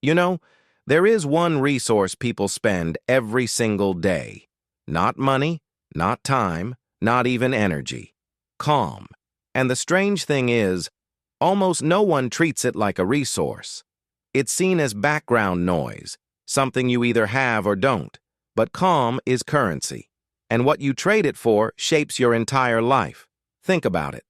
You know, there is one resource people spend every single day. Not money, not time, not even energy. Calm. And the strange thing is, almost no one treats it like a resource. It's seen as background noise, something you either have or don't. But calm is currency. And what you trade it for shapes your entire life. Think about it.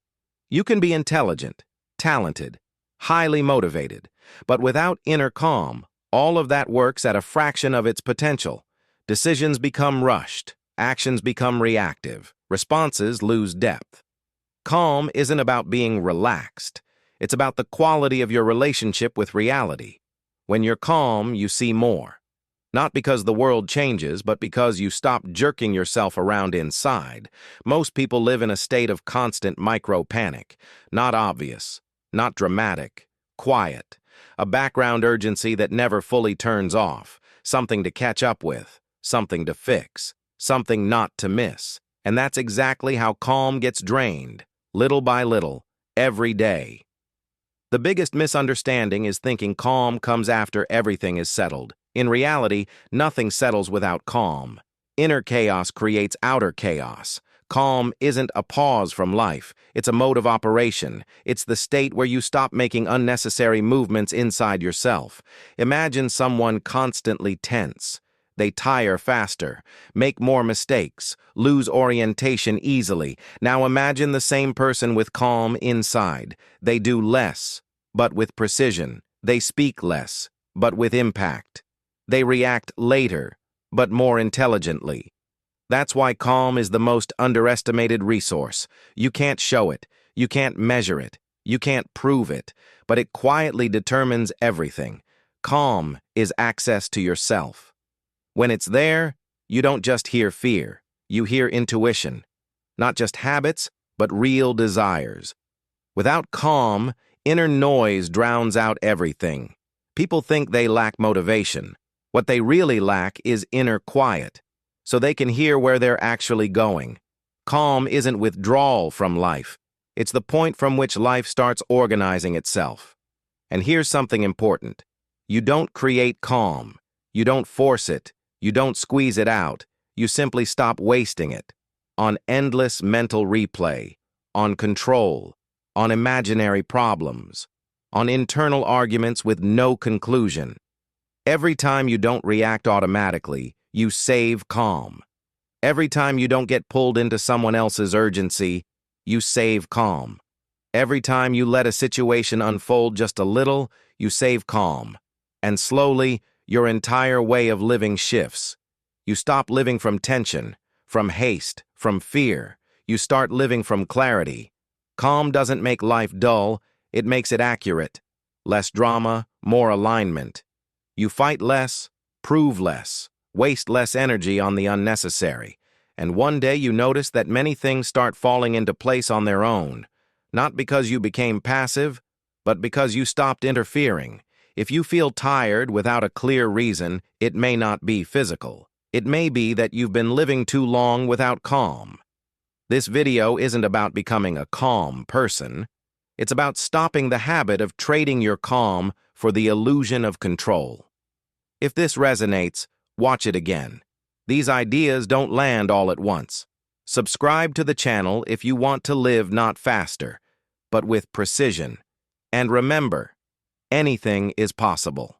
You can be intelligent, talented, highly motivated, but without inner calm, all of that works at a fraction of its potential. Decisions become rushed, actions become reactive, responses lose depth. Calm isn't about being relaxed. It's about the quality of your relationship with reality. When you're calm, you see more. Not because the world changes, but because you stop jerking yourself around inside. Most people live in a state of constant micro-panic. Not obvious, not dramatic, quiet. A background urgency that never fully turns off. Something to catch up with, something to fix, something not to miss. And that's exactly how calm gets drained, little by little, every day. The biggest misunderstanding is thinking calm comes after everything is settled. In reality, nothing settles without calm. Inner chaos creates outer chaos. Calm isn't a pause from life. It's a mode of operation. It's the state where you stop making unnecessary movements inside yourself. Imagine someone constantly tense. They tire faster, make more mistakes, lose orientation easily. Now imagine the same person with calm inside. They do less, but with precision. They speak less, but with impact. They react later, but more intelligently. That's why calm is the most underestimated resource. You can't show it, you can't measure it, you can't prove it, but it quietly determines everything. Calm is access to yourself. When it's there, you don't just hear fear, you hear intuition. Not just habits, but real desires. Without calm, inner noise drowns out everything. People think they lack motivation. What they really lack is inner quiet, so they can hear where they're actually going. Calm isn't withdrawal from life. It's the point from which life starts organizing itself. And here's something important. You don't create calm. You don't force it. You don't squeeze it out. You simply stop wasting it on endless mental replay, on control, on imaginary problems, on internal arguments with no conclusion. Every time you don't react automatically, you save calm. Every time you don't get pulled into someone else's urgency, you save calm. Every time you let a situation unfold just a little, you save calm. And slowly, your entire way of living shifts. You stop living from tension, from haste, from fear. You start living from clarity. Calm doesn't make life dull, it makes it accurate. Less drama, more alignment. You fight less, prove less, waste less energy on the unnecessary. And one day you notice that many things start falling into place on their own. Not because you became passive, but because you stopped interfering. If you feel tired without a clear reason, it may not be physical. It may be that you've been living too long without calm. This video isn't about becoming a calm person. It's about stopping the habit of trading your calm for the illusion of control. If this resonates, watch it again. These ideas don't land all at once. Subscribe to the channel if you want to live not faster, but with precision. And remember, anything is possible.